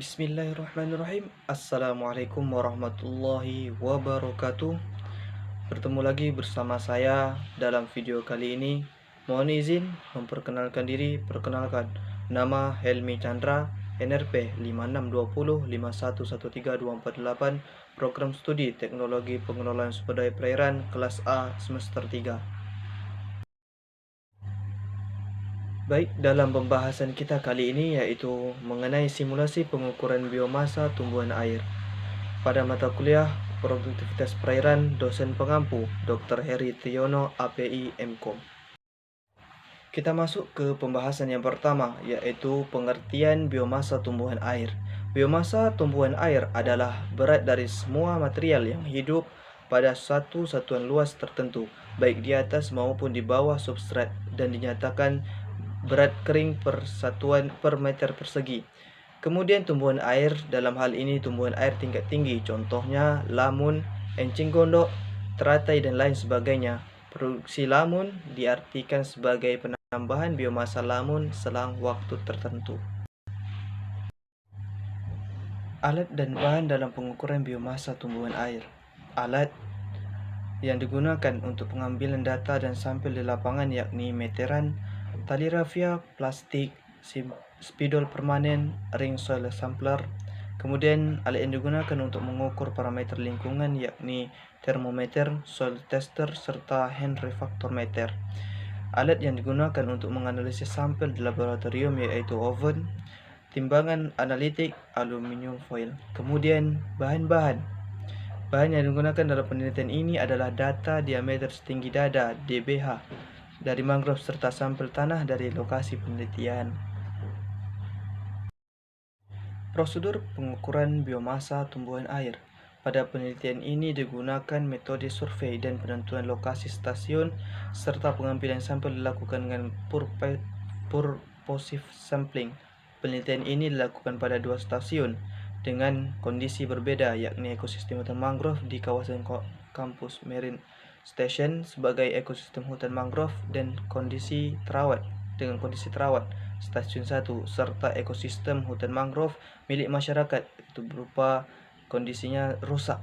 Bismillahirrahmanirrahim. Assalamualaikum warahmatullahi wabarakatuh. Bertemu lagi bersama saya dalam video kali ini. Mohon izin memperkenalkan diri. Perkenalkan, nama Helmi Chandra, NRP 562051132488, Program Studi Teknologi Pengelolaan Sumber Daya Perairan kelas A semester 3. Baik, dalam pembahasan kita kali ini yaitu mengenai simulasi pengukuran biomasa tumbuhan air. Pada mata kuliah Produktivitas Perairan, dosen pengampu Dr. Heri Triyono, API MKOM. Kita masuk ke pembahasan yang pertama, yaitu pengertian biomasa tumbuhan air. Biomasa tumbuhan air adalah berat dari semua material yang hidup pada satu satuan luas tertentu, baik di atas maupun di bawah substrat, dan dinyatakan berat kering per satuan per meter persegi. Kemudian tumbuhan air, dalam hal ini tumbuhan air tingkat tinggi, contohnya lamun, encing gondok, teratai dan lain sebagainya. Produksi lamun diartikan sebagai penambahan biomasa lamun selang waktu tertentu. Alat dan bahan dalam pengukuran biomasa tumbuhan air. Alat yang digunakan untuk pengambilan data dan sampel di lapangan yakni meteran, tali rafia, plastik, spidol permanen, ring soil sampler. Kemudian alat yang digunakan untuk mengukur parameter lingkungan yakni termometer, soil tester, serta hand refractometer. Alat yang digunakan untuk menganalisis sampel di laboratorium yaitu oven, timbangan analitik, aluminium foil. Kemudian bahan yang digunakan dalam penelitian ini adalah data diameter setinggi dada (dBH) dari mangrove serta sampel tanah dari lokasi penelitian. Prosedur pengukuran biomasa tumbuhan air. Pada penelitian ini digunakan metode survei dan penentuan lokasi stasiun serta pengambilan sampel dilakukan dengan purposive sampling. Penelitian ini dilakukan pada 2 stasiun dengan kondisi berbeda, yakni ekosistem hutan mangrove di kawasan kampus Marine Station sebagai ekosistem hutan mangrove dan kondisi terawat stasiun 1, serta ekosistem hutan mangrove milik masyarakat itu berupa kondisinya rusak,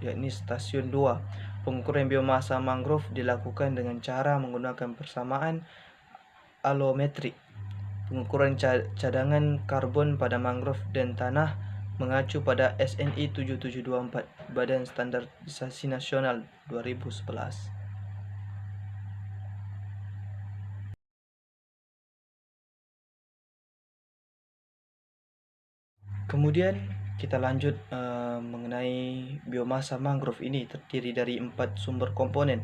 yakni stasiun 2. Pengukuran biomasa mangrove dilakukan dengan cara menggunakan persamaan alometrik. Pengukuran cadangan karbon pada mangrove dan tanah mengacu pada SNI 7724 Badan Standarisasi Nasional 2011. Kemudian kita lanjut mengenai biomasa mangrove ini terdiri dari 4 sumber komponen,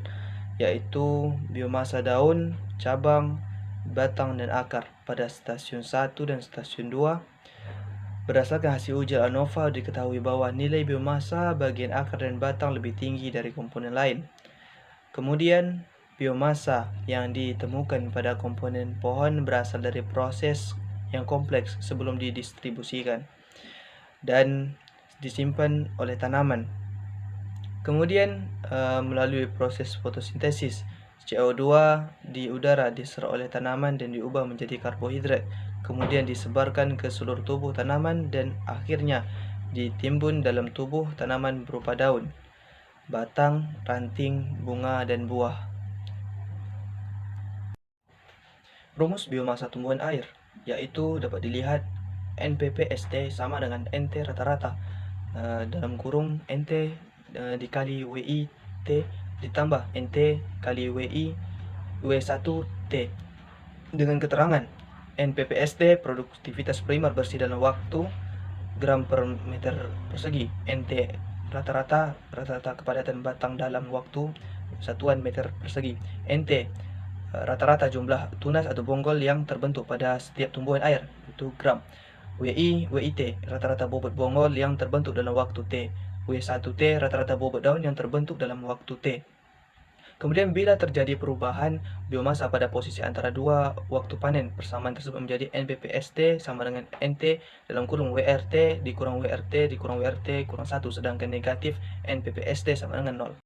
yaitu biomasa daun, cabang, batang, dan akar. Pada stasiun 1 dan stasiun 2, berdasarkan hasil uji ANOVA diketahui bahwa nilai biomasa bagian akar dan batang lebih tinggi dari komponen lain. Kemudian biomasa yang ditemukan pada komponen pohon berasal dari proses yang kompleks sebelum didistribusikan dan disimpan oleh tanaman. Kemudian melalui proses fotosintesis, CO2 di udara diserap oleh tanaman dan diubah menjadi karbohidrat, kemudian disebarkan ke seluruh tubuh tanaman dan akhirnya ditimbun dalam tubuh tanaman berupa daun, batang, ranting, bunga, dan buah. Rumus biomasa tumbuhan air yaitu dapat dilihat NPPST sama dengan NT rata-rata dalam kurung NT dikali WI T ditambah NT kali WI W1 T dengan keterangan NPPST produktivitas primer bersih dalam waktu gram per meter persegi, NT rata-rata kepadatan batang dalam waktu satuan meter persegi, NT rata-rata jumlah tunas atau bonggol yang terbentuk pada setiap tumbuhan air itu gram, WIT rata-rata bobot bonggol yang terbentuk dalam waktu T, W1T rata-rata bobot daun yang terbentuk dalam waktu T. Kemudian bila terjadi perubahan biomasa pada posisi antara dua waktu panen, persamaan tersebut menjadi NPPST sama dengan NT dalam kurung WRT dikurang WRT dikurang WRT kurang 1, sedangkan negatif NPPST sama dengan 0.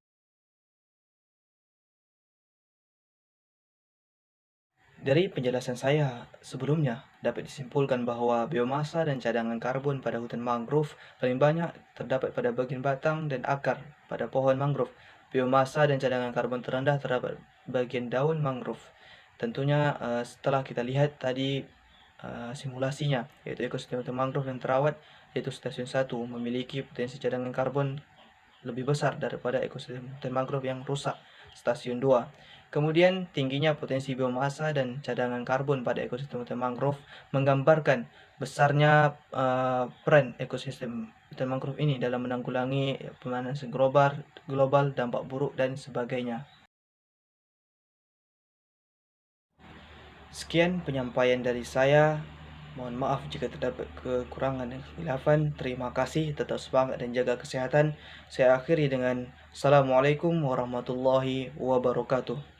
Dari penjelasan saya sebelumnya, dapat disimpulkan bahwa biomasa dan cadangan karbon pada hutan mangrove paling banyak terdapat pada bagian batang dan akar pada pohon mangrove. Biomasa dan cadangan karbon terendah terdapat bagian daun mangrove. Tentunya setelah kita lihat tadi simulasinya, yaitu ekosistem hutan mangrove yang terawat, yaitu stasiun 1 memiliki potensi cadangan karbon lebih besar daripada ekosistem hutan mangrove yang rusak, stasiun 2. Kemudian tingginya potensi biomasa dan cadangan karbon pada ekosistem hutan mangrove menggambarkan besarnya peran ekosistem hutan mangrove ini dalam menanggulangi pemanasan global, dampak buruk dan sebagainya. Sekian penyampaian dari saya. Mohon maaf jika terdapat kekurangan dan kekhilafan. Terima kasih, tetap semangat dan jaga kesehatan. Saya akhiri dengan Assalamualaikum warahmatullahi wabarakatuh.